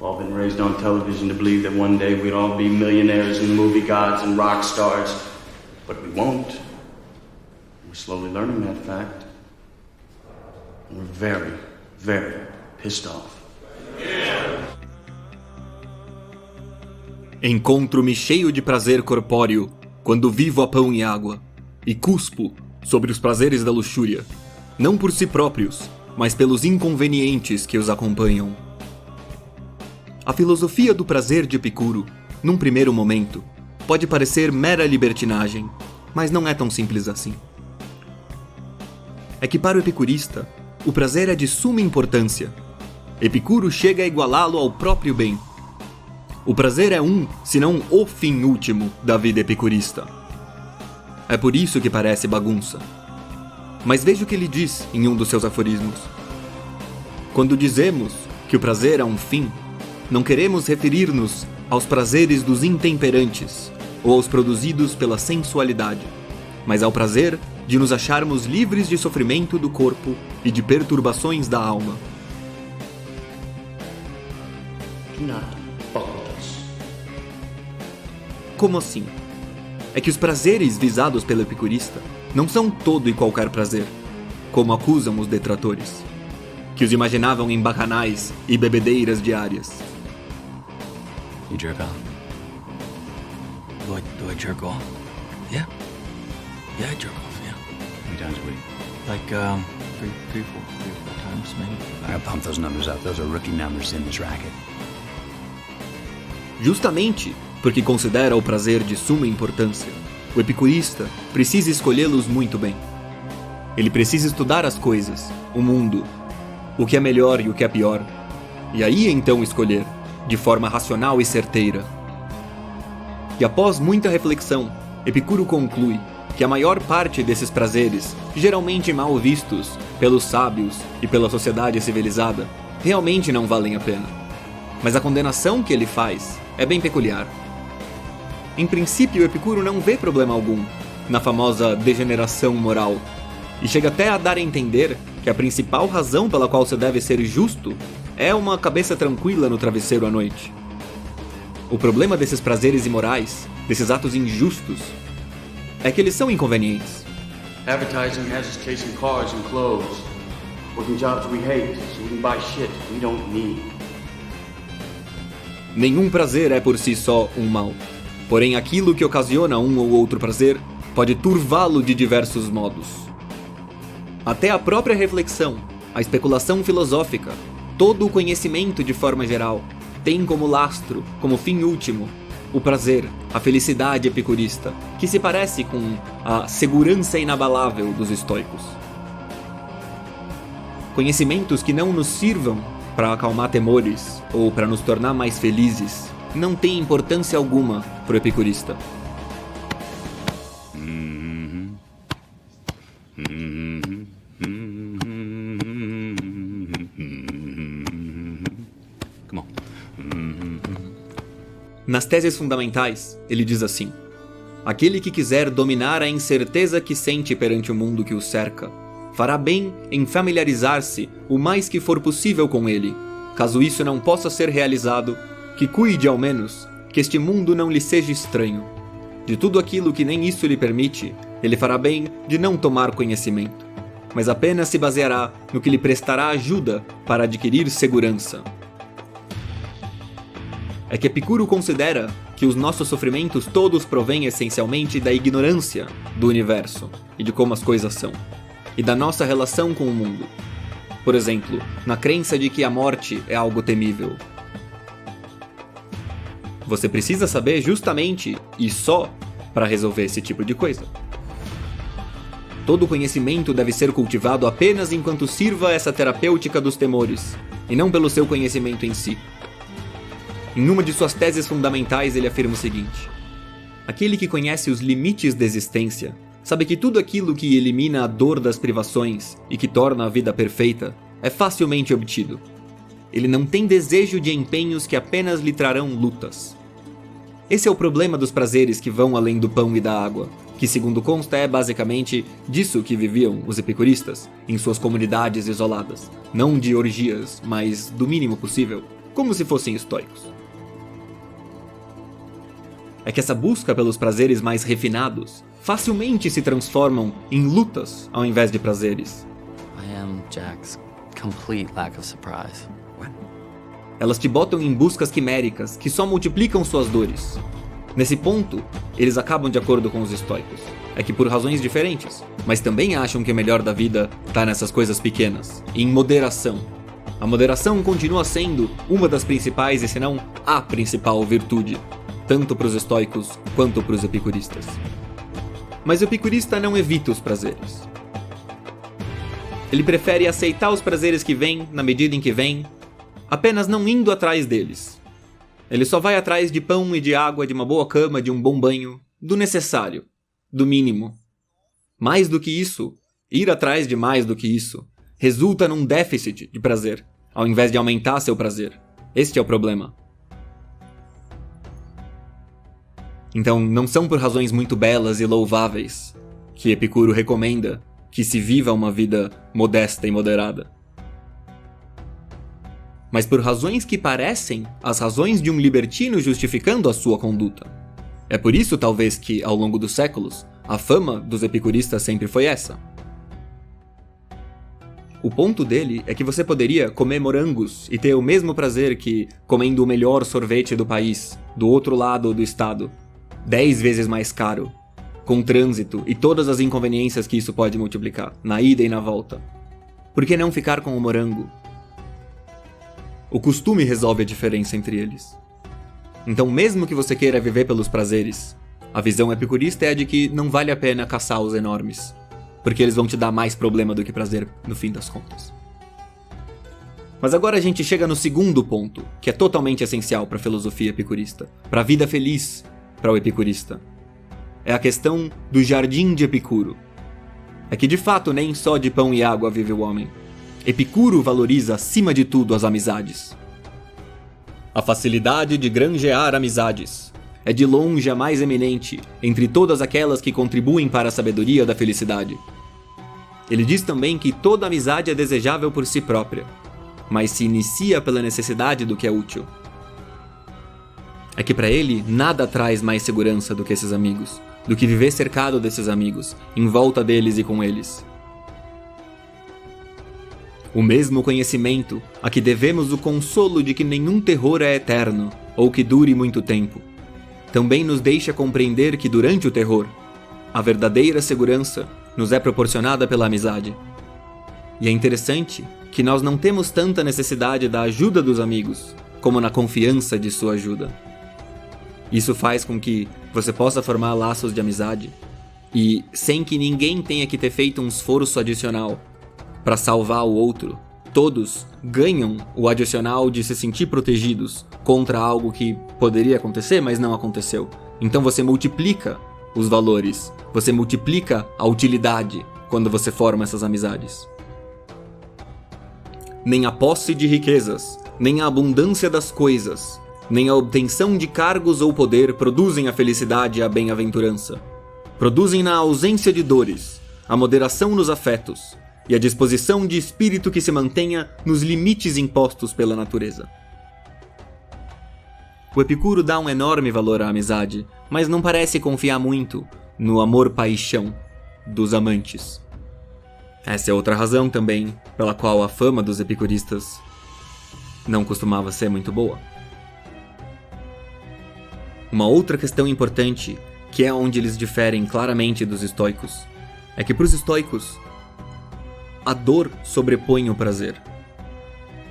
all been raised on television to believe that one day we'd all be millionaires and movie gods and rock stars, but we won't. We're slowly learning that fact. And we're very, very pissed off. Encontro-me cheio de prazer corpóreo quando vivo a pão e água, e cuspo sobre os prazeres da luxúria, não por si próprios, mas pelos inconvenientes que os acompanham. A filosofia do prazer de Epicuro, num primeiro momento, pode parecer mera libertinagem, mas não é tão simples assim. É que para o epicurista, o prazer é de suma importância. Epicuro chega a igualá-lo ao próprio bem. O prazer é se não o fim último da vida epicurista. É por isso que parece bagunça. Mas veja o que ele diz em um dos seus aforismos. Quando dizemos que o prazer é um fim, não queremos referir-nos aos prazeres dos intemperantes ou aos produzidos pela sensualidade, mas ao prazer de nos acharmos livres de sofrimento do corpo e de perturbações da alma. Como assim? É que os prazeres visados pelo epicurista não são todo e qualquer prazer, como acusam os detratores, que os imaginavam em bacanais e bebedeiras diárias. You jerk off? Do I jerk off? Yeah. Yeah, I jerk off, yeah. How many times a week? Like, three, four times, maybe. I gotta pump those numbers up. Those are rookie numbers in this racket. Justamente porque considera o prazer de suma importância, o epicurista precisa escolhê-los muito bem. Ele precisa estudar as coisas, o mundo, o que é melhor e o que é pior, e aí então escolher, de forma racional e certeira. E após muita reflexão, Epicuro conclui que a maior parte desses prazeres, geralmente mal vistos pelos sábios e pela sociedade civilizada, realmente não valem a pena. Mas a condenação que ele faz é bem peculiar. Em princípio, Epicuro não vê problema algum na famosa degeneração moral, e chega até a dar a entender que a principal razão pela qual se deve ser justo é uma cabeça tranquila no travesseiro à noite. O problema desses prazeres imorais, desses atos injustos, é que eles são inconvenientes. Advertising has us chasing cars and clothes, working jobs we hate, so we can buy shit we don't need. Nenhum prazer é por si só um mal, porém aquilo que ocasiona um ou outro prazer pode turvá-lo de diversos modos. Até a própria reflexão, a especulação filosófica, todo o conhecimento de forma geral, tem como lastro, como fim último, o prazer, a felicidade epicurista, que se parece com a segurança inabalável dos estoicos. Conhecimentos que não nos sirvam para acalmar temores ou para nos tornar mais felizes não têm importância alguma para o epicurista. Nas teses fundamentais, ele diz assim: aquele que quiser dominar a incerteza que sente perante o mundo que o cerca, fará bem em familiarizar-se o mais que for possível com ele. Caso isso não possa ser realizado, que cuide ao menos que este mundo não lhe seja estranho. De tudo aquilo que nem isso lhe permite, ele fará bem de não tomar conhecimento, mas apenas se baseará no que lhe prestará ajuda para adquirir segurança. É que Epicuro considera que os nossos sofrimentos todos provêm essencialmente da ignorância do universo e de como as coisas são, e da nossa relação com o mundo. Por exemplo, na crença de que a morte é algo temível. Você precisa saber justamente e só para resolver esse tipo de coisa. Todo conhecimento deve ser cultivado apenas enquanto sirva essa terapêutica dos temores, e não pelo seu conhecimento em si. Em uma de suas teses fundamentais, ele afirma o seguinte: aquele que conhece os limites da existência sabe que tudo aquilo que elimina a dor das privações e que torna a vida perfeita é facilmente obtido. Ele não tem desejo de empenhos que apenas lhe trarão lutas. Esse é o problema dos prazeres que vão além do pão e da água, que, segundo consta, é basicamente disso que viviam os epicuristas em suas comunidades isoladas, não de orgias, mas do mínimo possível, como se fossem estoicos. É que essa busca pelos prazeres mais refinados facilmente se transformam em lutas ao invés de prazeres. I am Jack's complete lack of surprise. Elas te botam em buscas quiméricas que só multiplicam suas dores. Nesse ponto, eles acabam de acordo com os estoicos. É que por razões diferentes, mas também acham que o melhor da vida tá nessas coisas pequenas, em moderação. A moderação continua sendo uma das principais, e se não a principal virtude, tanto para os estoicos quanto para os epicuristas. Mas o epicurista não evita os prazeres. Ele prefere aceitar os prazeres que vêm na medida em que vêm, apenas não indo atrás deles. Ele só vai atrás de pão e de água, de uma boa cama, de um bom banho, do necessário, do mínimo. Mais do que isso, ir atrás de mais do que isso, resulta num déficit de prazer, ao invés de aumentar seu prazer. Este é o problema. Então, não são por razões muito belas e louváveis que Epicuro recomenda que se viva uma vida modesta e moderada, mas por razões que parecem as razões de um libertino justificando a sua conduta. É por isso, talvez, que, ao longo dos séculos, a fama dos epicuristas sempre foi essa. O ponto dele é que você poderia comer morangos e ter o mesmo prazer que comendo o melhor sorvete do país, do outro lado do estado, 10 vezes mais caro, com trânsito e todas as inconveniências que isso pode multiplicar, na ida e na volta. Por que não ficar com o morango? O costume resolve a diferença entre eles. Então, mesmo que você queira viver pelos prazeres, a visão epicurista é a de que não vale a pena caçar os enormes, porque eles vão te dar mais problema do que prazer no fim das contas. Mas agora a gente chega no segundo ponto, que é totalmente essencial para a filosofia epicurista, para a vida feliz para o epicurista. É a questão do jardim de Epicuro. É que de fato nem só de pão e água vive o homem. Epicuro valoriza acima de tudo as amizades. A facilidade de granjear amizades é de longe a mais eminente entre todas aquelas que contribuem para a sabedoria da felicidade. Ele diz também que toda amizade é desejável por si própria, mas se inicia pela necessidade do que é útil. É que para ele nada traz mais segurança do que esses amigos, do que viver cercado desses amigos, em volta deles e com eles. O mesmo conhecimento a que devemos o consolo de que nenhum terror é eterno, ou que dure muito tempo, também nos deixa compreender que durante o terror, a verdadeira segurança nos é proporcionada pela amizade. E é interessante que nós não temos tanta necessidade da ajuda dos amigos, como na confiança de sua ajuda. Isso faz com que você possa formar laços de amizade, e sem que ninguém tenha que ter feito um esforço adicional para salvar o outro, todos ganham o adicional de se sentir protegidos contra algo que poderia acontecer, mas não aconteceu. Então você multiplica os valores, você multiplica a utilidade quando você forma essas amizades. Nem a posse de riquezas, nem a abundância das coisas, nem a obtenção de cargos ou poder produzem a felicidade e a bem-aventurança. Produzem na ausência de dores, a moderação nos afetos, e a disposição de espírito que se mantenha nos limites impostos pela natureza. O Epicuro dá um enorme valor à amizade, mas não parece confiar muito no amor-paixão dos amantes. Essa é outra razão também pela qual a fama dos epicuristas não costumava ser muito boa. Uma outra questão importante, que é onde eles diferem claramente dos estoicos, é que para os estoicos, a dor sobrepõe o prazer.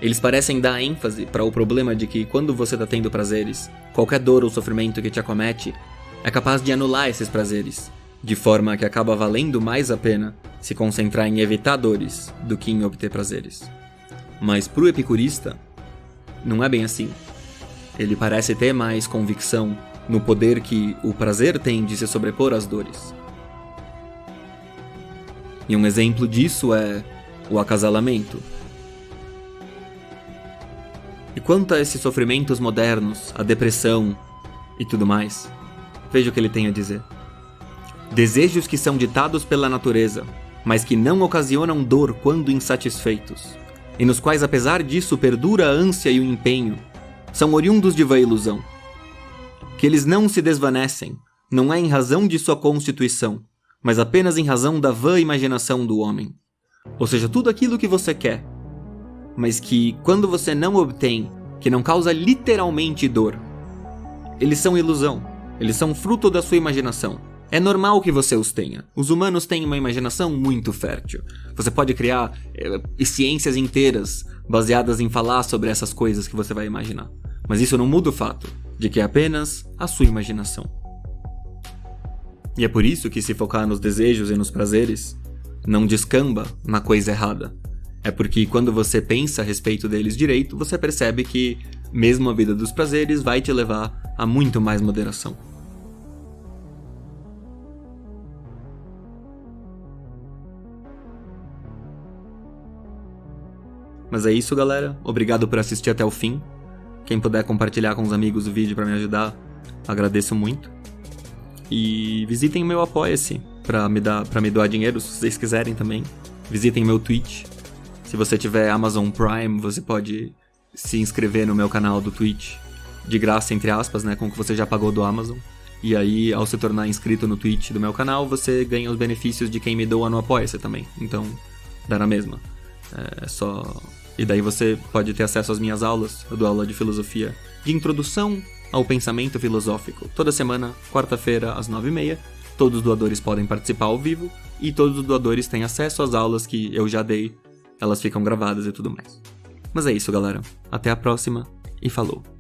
Eles parecem dar ênfase para o problema de que quando você está tendo prazeres, qualquer dor ou sofrimento que te acomete é capaz de anular esses prazeres, de forma que acaba valendo mais a pena se concentrar em evitar dores do que em obter prazeres. Mas para o epicurista, não é bem assim. Ele parece ter mais convicção no poder que o prazer tem de se sobrepor às dores. E um exemplo disso é o acasalamento. E quanto a esses sofrimentos modernos, a depressão e tudo mais, veja o que ele tem a dizer. Desejos que são ditados pela natureza, mas que não ocasionam dor quando insatisfeitos, e nos quais apesar disso perdura a ânsia e o empenho, são oriundos de vã ilusão. Que eles não se desvanecem, não é em razão de sua constituição, mas apenas em razão da vã imaginação do homem. Ou seja, tudo aquilo que você quer, mas que, quando você não obtém, que não causa literalmente dor, eles são ilusão, eles são fruto da sua imaginação. É normal que você os tenha. Os humanos têm uma imaginação muito fértil. Você pode criar ciências inteiras baseadas em falar sobre essas coisas que você vai imaginar. Mas isso não muda o fato de que é apenas a sua imaginação. E é por isso que se focar nos desejos e nos prazeres não descamba na coisa errada. É porque quando você pensa a respeito deles direito, você percebe que mesmo a vida dos prazeres vai te levar a muito mais moderação. Mas é isso, galera. Obrigado por assistir até o fim. Quem puder compartilhar com os amigos o vídeo para me ajudar, agradeço muito. E visitem meu Apoia-se para me doar dinheiro, se vocês quiserem também. Visitem meu Twitch. Se você tiver Amazon Prime, você pode se inscrever no meu canal do Twitch. De graça, entre aspas, né? Com o que você já pagou do Amazon. E aí, ao se tornar inscrito no Twitch do meu canal, você ganha os benefícios de quem me doa no Apoia-se também. Então, dá na mesma. É só... E daí você pode ter acesso às minhas aulas. Eu dou aula de filosofia de introdução ao pensamento filosófico. Toda semana, quarta-feira, às 9h30. Todos os doadores podem participar ao vivo. E todos os doadores têm acesso às aulas que eu já dei. Elas ficam gravadas e tudo mais. Mas é isso, galera. Até a próxima e falou!